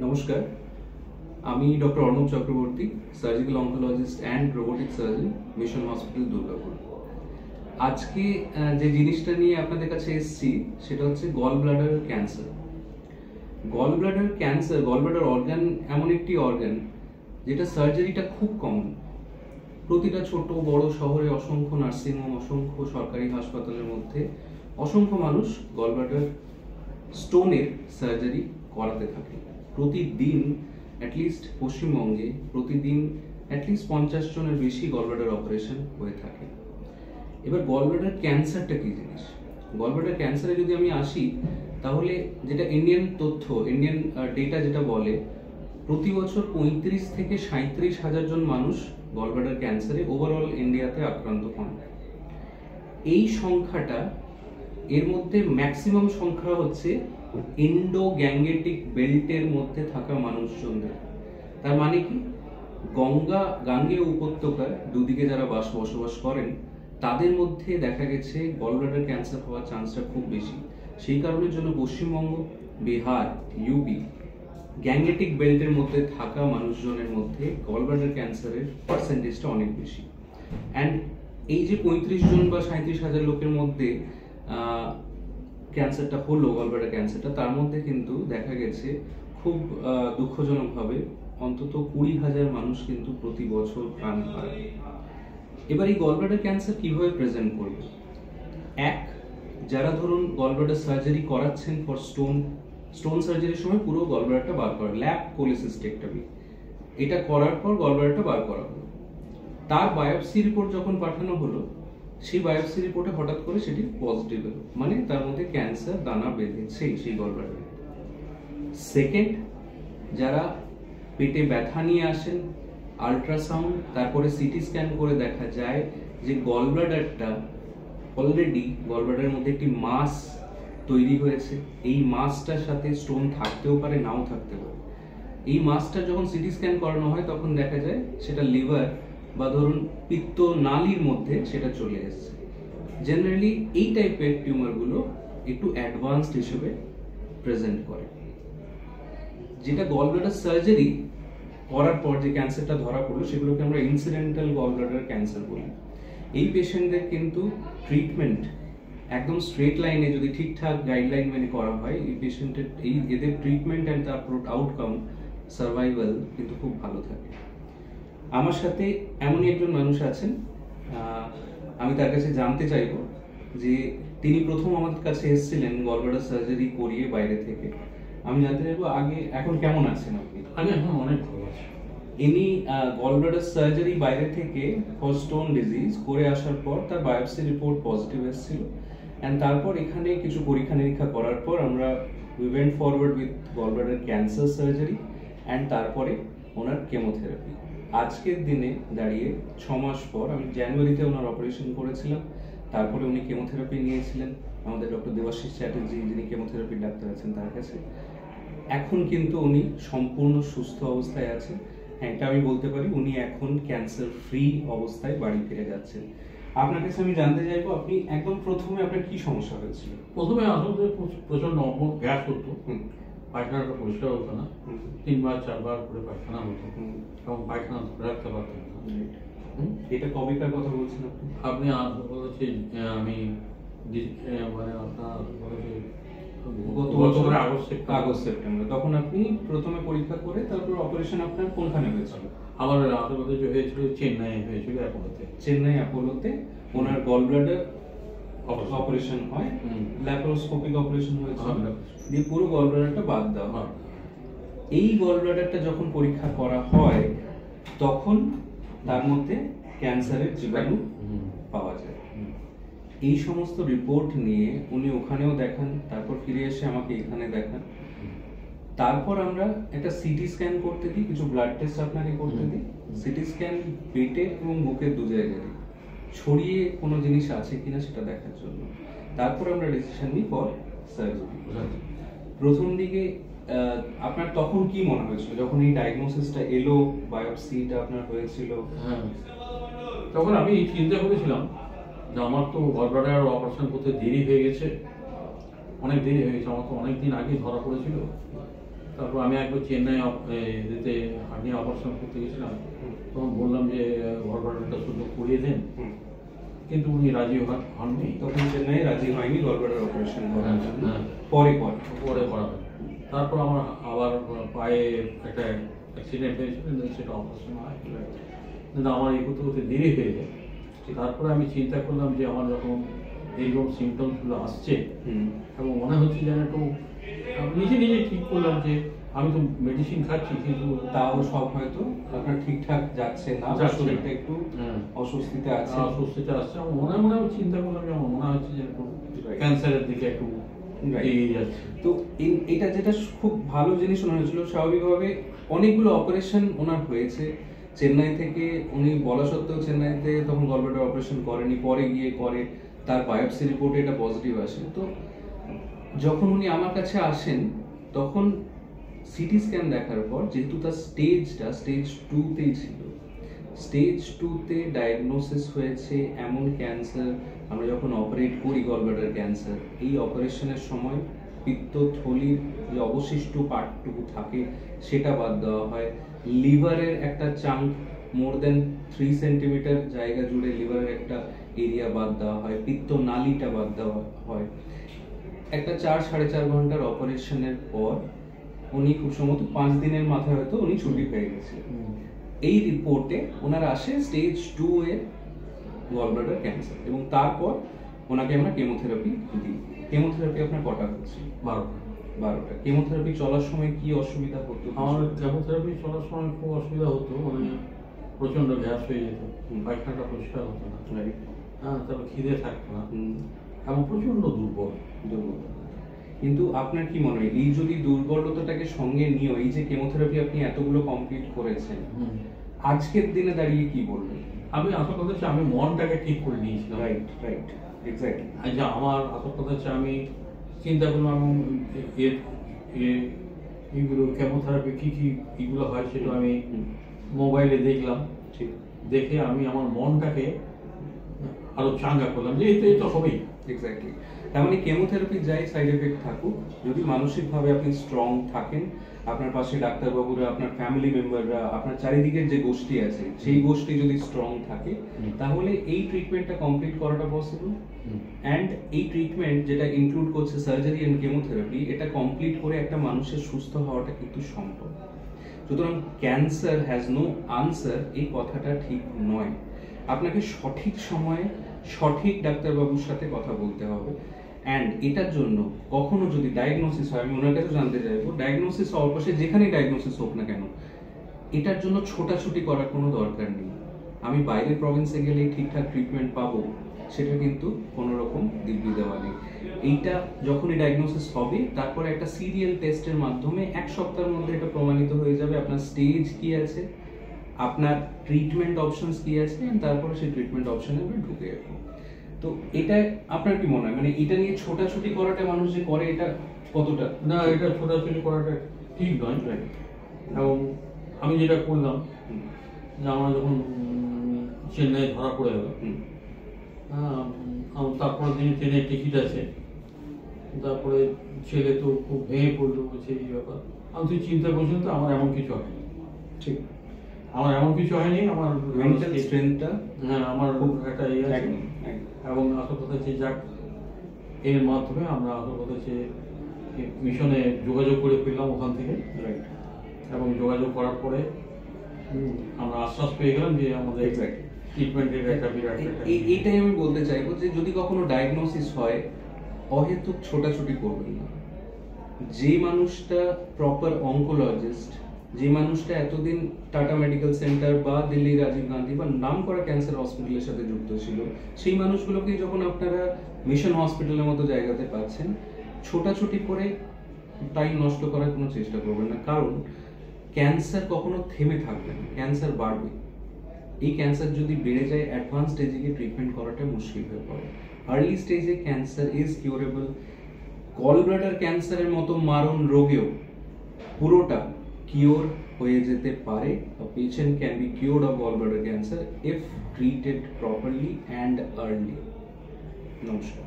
নমস্কার, আমি doctor Arnab Chakraborty, surgical oncologist and robotic surgeon, Mission Hospital, Durgapur. আজকে যে জিনিসটা নিয়ে আপনাদের কাছে এসেছি সেটা হচ্ছে gall bladder cancer. Gall bladder cancer, gall bladder organ এমন একটি অর্গান যেটা সার্জারিটা খুব কমন। প্রতিটা ছোট বড় শহরে অসংখ্য নার্সিংহোম, অসংখ্য সরকারি হাসপাতালের মধ্যে অসংখ্য মানুষ গল ব্লাডার স্টোনের সার্জারি করাতে থাকে। প্রতিদিন অ্যাটলিস্ট পশ্চিমবঙ্গে প্রতিদিন অ্যাটলিস্ট 50 জনের বেশি গল ব্লাডার অপারেশন হয়ে থাকে। এবার গল ব্লাডার ক্যান্সারটা কি জিনিস? গল ব্লাডার ক্যান্সারে যদি আমি আসি, তাহলে যেটা ইন্ডিয়ান তথ্য, ইন্ডিয়ান ডেটা যেটা বলে, প্রতি বছর 35 থেকে 37 হাজার জন মানুষ গল ব্লাডার ক্যান্সারে ওভারঅল ইন্ডিয়াতে আক্রান্ত হন। এই সংখ্যাটা, এর মধ্যে ম্যাক্সিমাম সংখ্যা হচ্ছে ইন্ডো গ্যাঙ্গেটিক বেল্টের মধ্যে থাকা মানুষজনদের। তার মানে কি, গাঙ্গেয় উপত্যকার দুদিকে যারা বসবাস করেন তাদের মধ্যে দেখা গেছে গল ব্লাডার ক্যান্সার হওয়ার চান্সটা খুব বেশি। সেই কারণের জন্য পশ্চিমবঙ্গ, বিহার, ইউপি গ্যাঙ্গেটিক বেল্টের মধ্যে থাকা মানুষজনের মধ্যে গল ব্লাডার ক্যান্সারের পার্সেন্টেজটা অনেক বেশি। অ্যান্ড এই যে 35 জন বা 37 হাজার লোকের মধ্যে ক্যান্সারটা হলো, গল ব্লাডার ক্যান্সারটা, তার মধ্যে কিন্তু দেখা গেছে খুব দুঃখজনকভাবে অন্তত 20,000 মানুষ কিন্তু প্রতি বছর প্রাণ হারায়। এবার এই গল ব্লাডার ক্যান্সার কিভাবে প্রেজেন্ট করবে? যারা ধরুন গল ব্লাডার সার্জারি করাচ্ছেন ফর স্টোন সার্জারির সময় পুরো গল ব্লাডারটা বার করা, ল্যাপ কোলিসিস্টেক্টমি, এটা করার পর গল ব্লাডারটা বার করা হলো, তার বায়োপসি রিপোর্ট যখন পাঠানো হলো, সেই বায়োপসি রিপোর্টে হঠাৎ করে সেটি পজিটিভ এলো, মানে তার মধ্যে ক্যান্সার দানা বেঁধেছে সেই গল ব্লাডারে। সেকেন্ড, যারা পেটে ব্যথা নিয়ে আসেন, আল্ট্রাসাউন্ড তারপরে সিটি স্ক্যান করে দেখা যায় যে গল ব্লাডারটা অলরেডি, গল ব্লাডারের মধ্যে একটি মাস তৈরি হয়েছে। এই মাসটার সাথে স্টোন থাকতেও পারে, নাও থাকতে পারে। এই মাসটা যখন সিটি স্ক্যান করানো হয় তখন দেখা যায় সেটা লিভার বা ধরুন পিত্ত নালীর মধ্যে সেটা চলে এসেছে। জেনারেলি এই টাইপের টিউমারগুলো একটু অ্যাডভান্সড হিসেবে প্রেজেন্ট করে। যেটা গল ব্লাডার সার্জারি করার পর যে ক্যান্সারটা ধরা পড়লো সেগুলোকে আমরা ইনসিডেন্টাল গল ব্লাডার ক্যান্সার বলি। এই পেশেন্টদের কিন্তু ট্রিটমেন্ট একদম স্ট্রেট লাইনে যদি ঠিকঠাক গাইডলাইন মেনে করা হয়, এই পেশেন্টের এদের ট্রিটমেন্ট অ্যান্ড তার আউটকাম, সার্ভাইভাল কিন্তু খুব ভালো থাকে। আমার সাথে এমনই একজন মানুষ আছেন, আমি তার কাছে জানতে চাইবো যে তিনি প্রথম আমাদের কাছে এসেছিলেন গল ব্লাডার সার্জারি করিয়ে বাইরে থেকে। আমি জানতে চাইবো আগে এখন কেমন আছেন আপনি? আমি এখন অনেক ভালো আছি। ইনি গল ব্লাডার সার্জারি বাইরে থেকে ফর স্টোন ডিজিজ করে আসার পর তার বায়োপসি রিপোর্ট পজিটিভ এসেছিল, অ্যান্ড তারপর এখানে কিছু পরীক্ষা নিরীক্ষা করার পর আমরা we went forward with gall bladder cancer surgery and তারপরে ওনার কেমোথেরাপি। আজকের দিনে দাঁড়িয়ে 6 মাস পর, আমি জানুয়ারিতে ওনার অপারেশন করেছিলাম, তারপরে উনি কেমোথেরাপি নিয়েছিলেন আমাদের ডক্টর দেবাশিস চ্যাটার্জি, যিনি কেমোথেরাপির ডাক্তার আছেন, তার কাছে। এখন কিন্তু উনি সম্পূর্ণ সুস্থ অবস্থায় আছেন। হ্যাঁ, এটা আমি বলতে পারি, উনি এখন ক্যান্সার ফ্রি অবস্থায় বাড়ি ফিরে যাচ্ছেন। আপনার কাছে আমি জানতে চাইবো, আপনি একদম প্রথমে আপনার কি সমস্যা হয়েছিল? প্রথমে আসলে প্রচন্ড গ্যাস হতো, পায়খানাটা পরিষ্কার হতো না, 3-4 বার করে পায়খানা হতো, এবং পায়খানা ধরে রাখতে পারতাম না। এটা কবেকার কথা বলছেন আপনি? আপনি বলেছি আমি মানে আপনার বলেছি গত বছরের আগস্ট সেপ্টেম্বর, তখন আপনি প্রথমে পরীক্ষা করে তারপর অপারেশন আপনার কোনখানে হয়েছিল? আমার আদালতে যে হয়েছিল চেন্নাই হয়েছিল, অ্যাপোলোতে। চেন্নাই অ্যাপোলোতে ওনার গল ব্লাডার অপারেশন হয়, ল্যাপারোস্কোপিক অপারেশন হয়েছিল, দিয়ে পুরো গল ব্লাডারটা বাদ দেওয়া হয়। এই গল ব্লাডারটা যখন পরীক্ষা করা হয় তখন তার মধ্যে ক্যান্সারের জীবাণু পাওয়া যায়। এই সমস্ত রিপোর্ট নিয়ে উনি ওখানেও দেখান, তারপর ফিরে এসে আমাকে এখানে দেখান। তারপর আমরা একটা সিটি স্ক্যান করতে দিই, কিছু ব্লাড টেস্ট আপনাকে করতে দিই। সিটি স্ক্যান পেটে এবং বুকের 2 জায়গায় ছড়িয়ে কোনো জিনিস আছে কিনা সেটা দেখার জন্য। তারপর আমরা ডিসিশন নিই ফর সার্জারি। প্রথম দিকে আপনার তখন কি মনে হয়েছিল যখন এই ডায়াগনোসিসটা এলো, বায়োপসিটা আপনার হয়েছিল? হ্যাঁ, তখন আমি চিন্তা করেছিলাম যে আমার তো গল ব্লাডার অপারেশন করতে দেরি হয়ে গেছে, অনেক দেরি হয়ে গেছে, আমার তো অনেক দিন আগে ধরা পড়েছিল। তারপর আমি একবার চেন্নাই এতে হার্নিয়া অপারেশন করতে গেছিলাম, তখন বললাম যে ঘর ভাড়াটা শুধু করিয়ে দেন, কিন্তু উনি রাজি হননি। তখন চেন্নাই রাজি হয়নি গলব্লাডার অপারেশন করার জন্য, হ্যাঁ। পরে করাবেন। তারপর আমার আবার পায়ে একটা অ্যাক্সিডেন্ট হয়েছিল, সেটা অপারেশন হয়, কিন্তু আমার এই করতে করতে দেরি হয়ে যায়। তারপরে আমি চিন্তা করলাম যে আমার যখন এইরকম সিমটমসগুলো আসছে এবং মনে হচ্ছে যেন একটু নিজে নিজে ঠিক করলাম যে আমি তো মেডিসিন খাচ্ছি, কিন্তু তাও সব হয়তো আপনার ঠিকঠাক যাচ্ছে না, শরীরটা একটু অস্বস্তিতে আছে। আমার মনে মনে চিন্তা করলাম যে আমার মনে হচ্ছে যে একটু ক্যান্সারের দিকে একটু এগিয়ে যাচ্ছে। তো এটা যেটা খুব ভালো জিনিস মনে হয়েছিল, স্বাভাবিকভাবে অনেকগুলো অপারেশন ওনার হয়েছে চেন্নাই থেকে। উনি বলা সত্ত্বেও চেন্নাইতে তখন গলব্লাডার অপারেশন করেনি, পরে গিয়ে করে, তার বায়োপসি রিপোর্টে এটা পজিটিভ আসে। তো যখন উনি আমার কাছে আসেন তখন সিটি স্ক্যান দেখার পর, যেহেতু তার স্টেজটা স্টেজ 2-তেই ছিল, স্টেজ 2-তে ডায়াগনোসিস হয়েছে এমন ক্যান্সার। আমরা যখন অপারেট করি গলব্লাডার ক্যান্সার, এই অপারেশনের সময় পিত্তথলির যে অবশিষ্ট পার্টটুকু থাকে সেটা বাদ দেওয়া হয়। লিভারের একটা চাঙ্ক, মোর দেন 3 সেন্টিমিটার জায়গা জুড়ে লিভারের একটা এরিয়া বাদ দেওয়া হয়, পিত্ত নালীটা বাদ দেওয়া হয়। একটা 4-4.5 ঘন্টার অপারেশনের পর উনি খুব সম্ভবত 5 দিনের মাথায় হয়তো উনি ছুটি পেয়ে গেছিলেন। এই রিপোর্টে ওনার আসে স্টেজ 2 এর গলব্লাডার ক্যান্সার, এবং তারপর ওনাকে আমরা কেমোথেরাপি দিই। কেমোথেরাপি আপনার কটা হচ্ছে? 12টা। কেমোথেরাপি চলার সময় কি অসুবিধা হতো? আমার কেমোথেরাপি চলার সময় খুব অসুবিধা হতো, মানে প্রচন্ড গ্যাস হয়ে যেত, পায়খানাটা পরিষ্কার হতো না, হ্যাঁ, তারপর খিদে থাকতো না, এবং প্রচন্ড দুর্বল। কিন্তু আপনার কি মনে হয়, এই যদি দুর্বলতাটাকে সঙ্গে নিয়ে এই যে কেমোথেরাপি আপনি এতগুলো কমপ্লিট করেছেন, আজকের দিনে দাঁড়িয়ে কি বলবেন? আমি আসল কথা হচ্ছে আমি মনটাকে ঠিক করে নিয়েছিলাম। Right, exactly. আচ্ছা, আমার আসল কথা হচ্ছে আমি চিন্তা করলাম এইগুলো কেমোথেরাপি কি কি এগুলো হয় সেটা আমি মোবাইলে দেখলাম, দেখে আমি আমার মনটাকে আরো চাঙ্গা করলাম যে এই তো হবেই। এক্স্যাক্টলি। তার মানে কেমোথেরাপি যাই সাইড এফেক্ট থাকুক, যদি মানসিকভাবে আপনি স্ট্রং থাকেন, আপনার পাশে ডাক্তারবাবুরা, আপনার ফ্যামিলি মেম্বাররা, আপনার চারিদিকের যে গোষ্ঠী আছে সেই গোষ্ঠী যদি স্ট্রং থাকে, তাহলে এই ট্রিটমেন্টটা কমপ্লিট করাটা পসিবল। অ্যান্ড এই ট্রিটমেন্ট যেটা ইনক্লুড করছে সার্জারি অ্যান্ড কেমোথেরাপি, এটা কমপ্লিট করে একটা মানুষের সুস্থ হওয়াটা কিন্তু সম্ভব। সুতরাং ক্যান্সার হ্যাজ নো আনসার এই কথাটা ঠিক নয়। আপনাকে সঠিক সময়ে সঠিক ডাক্তারবাবুর সাথে কথা বলতে হবে। অ্যান্ড এটার জন্য কখনো যদি ডায়াগনোসিস হয়, আমি ওনার কাছে জানতে চাইবো, ডায়াগনোসিস হওয়ার পাশে যেখানেই ডায়াগনোসিস হোক না কেন, এটার জন্য ছোটাছুটি করার কোনো দরকার নেই। আমি বাইরের প্রভিন্সে গেলেই ঠিকঠাক ট্রিটমেন্ট পাবো, সেটা কিন্তু কোনো রকম দিব্যি দেওয়া নেই। এইটা যখনই ডায়াগনোসিস হবে, তারপরে একটা সিরিয়াল টেস্টের মাধ্যমে 1 সপ্তাহের মধ্যে এটা প্রমাণিত হয়ে যাবে আপনার স্টেজ কি আছে, আপনার ট্রিটমেন্ট অপশনস কি আছে, তারপরে সেই ট্রিটমেন্ট অপশনে আমরা ঢুকে যাবো। তো এটা আপনার কি মনে হয়, মানে এটা নিয়ে ছোটাছুটি করাটা মানুষ যে করে, এটা কতটা? না, এটা ছোটাছুটি করাটা ঠিক নয়। এবং আমি যেটা করলাম, যে আমরা যখন চেন্নাই ধরা পড়ে গেল, তারপরের দিন ট্রেনের টিকিট আছে, তারপরে ছেলে তো খুব ভেঙে পড়লো, বলছে এই ব্যাপার। আমি তুই চিন্তা করছিস তো, আমার এমন কিছু হয়নি। ঠিক, আমার এমন কিছু হয়নি, আমার মেন্টাল স্ট্রেংথটা, হ্যাঁ, আমার খুব একটা ইয়ে আছে। এবং আসল কথা হচ্ছে যাক, এর মাধ্যমে আমরা আসল কথা হচ্ছে মিশনে যোগাযোগ করে ফেললাম ওখান থেকে। এবং যোগাযোগ করার পরে আমরা আশ্বাস পেয়ে গেলাম যে আমাদের ট্রিটমেন্টের একটা বিরাট এইটাই আমি বলতে চাইবো, যে যদি কখনো ডায়াগনোসিস হয়, অহেতুক ছোটাছুটি করবেন না। যে মানুষটা প্রপার অনকোলজিস্ট, যে মানুষটা এতদিন টাটা মেডিকেল সেন্টার বা দিল্লি রাজীব গান্ধী বা নাম করা ক্যান্সার হসপিটালের সাথে যুক্ত ছিল, সেই মানুষগুলোকে যখন আপনারা মিশন হসপিটালের মতো জায়গাতে পাচ্ছেন, ছোটাছুটি করে টাইম নষ্ট করার কোনো চেষ্টা করবেন না। কারণ ক্যান্সার কখনো থেমে থাকবে না, ক্যান্সার বাড়বে। এই ক্যান্সার যদি বেড়ে যায়, অ্যাডভান্স স্টেজে গিয়ে ট্রিটমেন্ট করাটা মুশকিল হয়ে পড়ে। আর্লি স্টেজে ক্যান্সার ইজ কিউরেবল। গলব্লাডার ক্যান্সারের মতো মারণ রোগেও পুরোটা কিওর হয়ে যেতে পারে। A patient can be cured of gallbladder cancer if treated properly and early. নমস্কার।